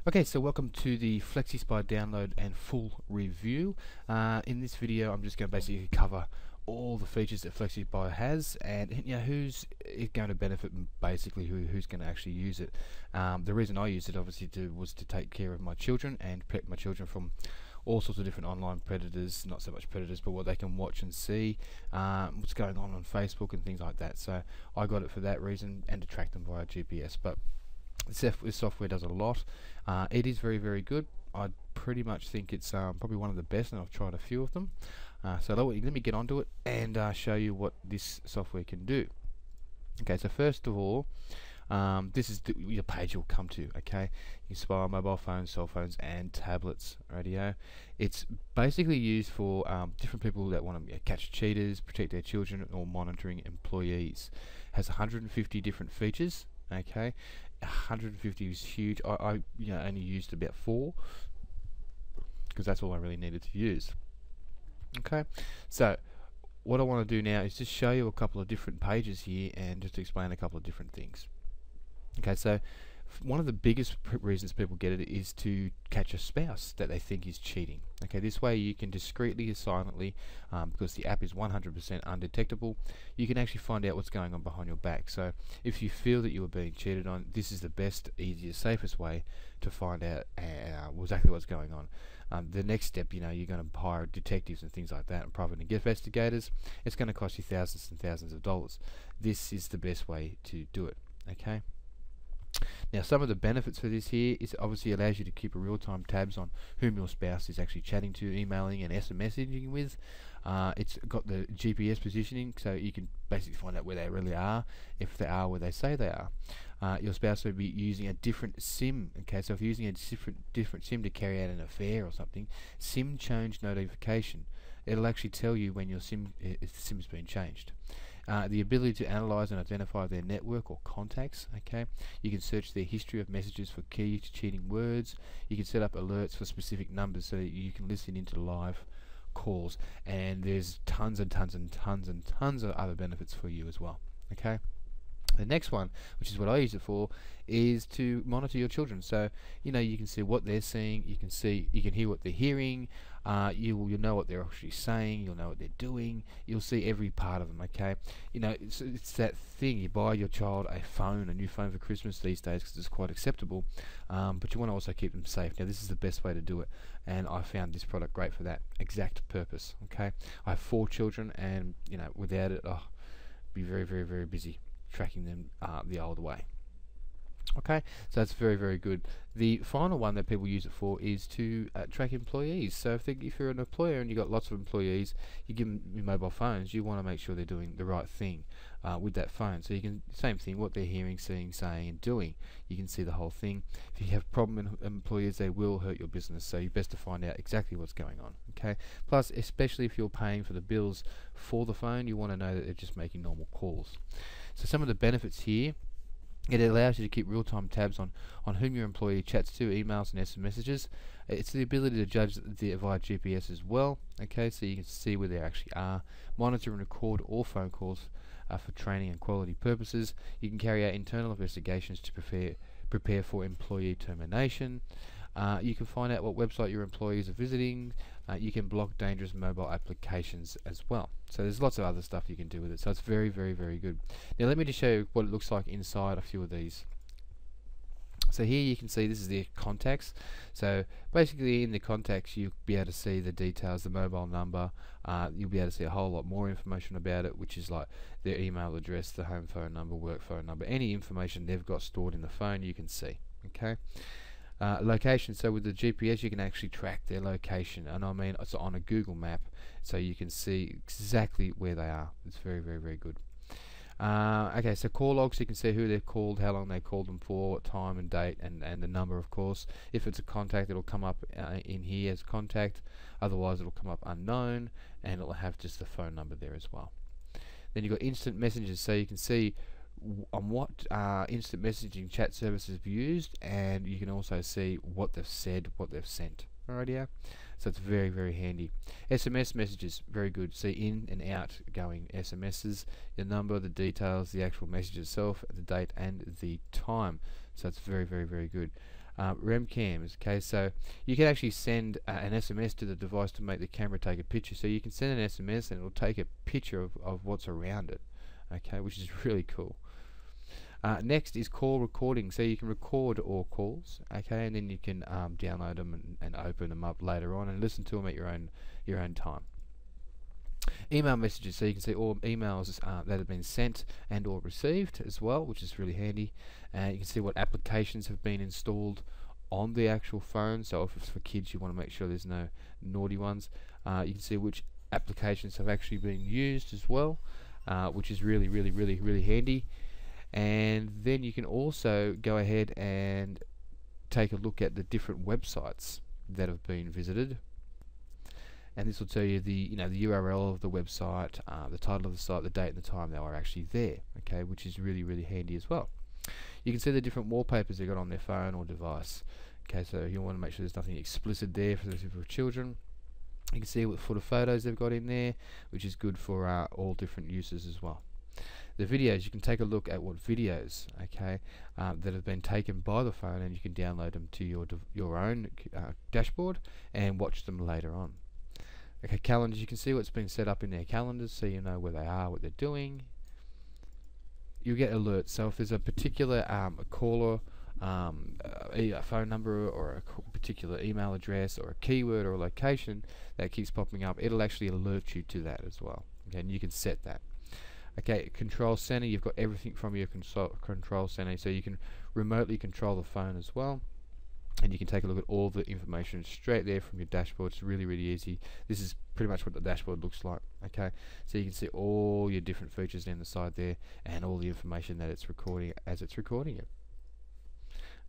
Okay, so welcome to the Flexispy download and full review. In this video, I'm just going to basically cover all the features that Flexispy has, and who's going to benefit, and basically who's going to actually use it. The reason I used it, obviously, was to take care of my children and protect my children from all sorts of different online predators, not so much predators, but what they can watch and see, what's going on Facebook and things like that. So I got it for that reason and to track them via GPS. But this software does a lot. It is very, very good. I pretty much think it's probably one of the best, and I've tried a few of them. So let me get onto it and show you what this software can do. Okay, so first of all, this is your page you'll come to. Okay, you spy on mobile phones, cell phones, and tablets. Radio. It's basically used for different people that want to catch cheaters, protect their children, or monitoring employees. It has 150 different features. Okay, 150 is huge. I only used about 4 because that's all I really needed to use. Okay, so what I want to do now is just show you a couple of different pages here and just explain a couple of different things. Okay, so one of the biggest reasons people get it is to catch a spouse that they think is cheating. Okay, this way you can discreetly and silently, because the app is 100% undetectable, you can actually find out what's going on behind your back. So if you feel that you are being cheated on, this is the best, easiest, safest way to find out exactly what's going on. The next step, you're going to hire detectives and things like that, and private investigators. It's going to cost you thousands and thousands of dollars. This is the best way to do it. Okay. Now, some of the benefits for this here is obviously allows you to keep a real-time tabs on whom your spouse is actually chatting to, emailing, and SMSing with. It's got the GPS positioning, so you can basically find out where they really are, if they are where they say they are. Your spouse will be using a different SIM. Okay, so if you're using a different SIM to carry out an affair or something, SIM change notification. It'll actually tell you when your SIM has been changed. The ability to analyze and identify their network or contacts. Okay, you can search their history of messages for key cheating words. You can set up alerts for specific numbers so that you can listen into live calls, and there's tons and tons and tons and tons of other benefits for you as well. Okay. The next one, which is what I use it for, is to monitor your children. So you can see what they're seeing, you can hear what they're hearing, you'll know what they're actually saying, you'll know what they're doing, you'll see every part of them. Okay, it's that thing, you buy your child a new phone for Christmas these days because it's quite acceptable, but you want to also keep them safe. Now this is the best way to do it, and I found this product great for that exact purpose. Okay, I have 4 children, and without it, I'd be very, very, very busy tracking them the old way. Okay, so that's very, very good. The final one that people use it for is to track employees. So if you're an employer and you've got lots of employees, you give them your mobile phones, you want to make sure they're doing the right thing with that phone. So you can, same thing, what they're hearing, seeing, saying, and doing. You can see the whole thing. If you have problem employees, they will hurt your business. So you're best to find out exactly what's going on. Okay. Plus, especially if you're paying for the bills for the phone, you want to know that they're just making normal calls. So some of the benefits here. It allows you to keep real-time tabs on whom your employee chats to, emails and SMS messages. It's the ability to judge via GPS as well. Okay, so you can see where they actually are. Monitor and record all phone calls for training and quality purposes. You can carry out internal investigations to prepare for employee termination. You can find out what website your employees are visiting. You can block dangerous mobile applications as well. So there's lots of other stuff you can do with it. So it's very, very, very good. Now let me just show you what it looks like inside a few of these. So here you can see this is their contacts. So basically in the contacts you'll be able to see the details, the mobile number. You'll be able to see a whole lot more information about it, which is like their email address, the home phone number, work phone number, any information they've got stored in the phone you can see. Okay. Location, so with the GPS you can actually track their location, and I mean it's on a Google map, so you can see exactly where they are. It's very, very, very good. Okay, so call logs, you can see who they've called, how long they called them for, what time and date, and the number, of course. If it's a contact, it'll come up in here as contact, otherwise it'll come up unknown, and it'll have just the phone number there as well. Then you've got instant messages, so you can see on what instant messaging chat services have used, and you can also see what they've said, what they've sent. Alright, yeah. So it's very, very handy. SMS messages, very good. See in and out going SMSs, the number, the details, the actual message itself, the date and the time. so it's very, very, very good. REM cams, okay, so you can actually send an SMS to the device to make the camera take a picture. So you can send an SMS and it'll take a picture of what's around it, okay, which is really cool. Next is call recording, so you can record all calls, okay, and then you can download them and open them up later on and listen to them at your own time. Email messages, so you can see all emails that have been sent and or received as well, which is really handy. You can see what applications have been installed on the actual phone, so if it's for kids you want to make sure there's no naughty ones. You can see which applications have actually been used as well, which is really, really, really, really handy. And then you can also go ahead and take a look at the different websites that have been visited, and this will tell you the the URL of the website, the title of the site, the date and the time they were actually there, okay, which is really, really handy as well. You can see the different wallpapers they got on their phone or device, okay, so you want to make sure there's nothing explicit there for children. You can see what sort of photos they've got in there, which is good for all different uses as well. The videos, you can take a look at what videos, okay, that have been taken by the phone, and you can download them to your own dashboard and watch them later on. Okay, calendars, you can see what's been set up in their calendars, so you know where they are, what they're doing. You get alerts, so if there's a particular caller, a phone number or a particular email address or a keyword or a location that keeps popping up, it'll actually alert you to that as well. Okay, and you can set that. Okay, control center, you've got everything from your control center, so you can remotely control the phone as well, and you can take a look at all the information straight there from your dashboard. It's really, really easy. This is pretty much what the dashboard looks like, okay, so you can see all your different features down the side there and all the information that it's recording as it's recording it.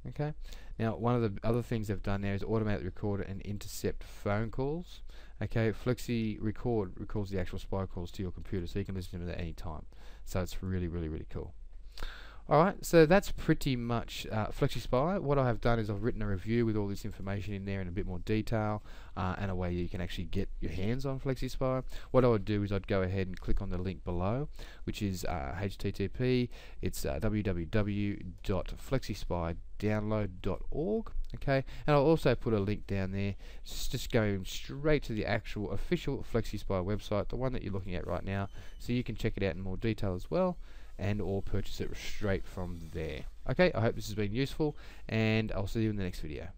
Okay, now one of the other things they've done there is automatically record and intercept phone calls. Okay, Flexi records the actual spy calls to your computer, so you can listen to them at any time. So it's really, really, really cool. Alright, so that's pretty much Flexispy. What I have done is I've written a review with all this information in there in a bit more detail, and a way you can actually get your hands on Flexispy. What I would do is I'd go ahead and click on the link below, which is http, it's www.flexispydownload.org, okay, and I'll also put a link down there, just going straight to the actual official Flexispy website, the one that you're looking at right now, so you can check it out in more detail as well, and or purchase it straight from there. Okay, I hope this has been useful, and I'll see you in the next video.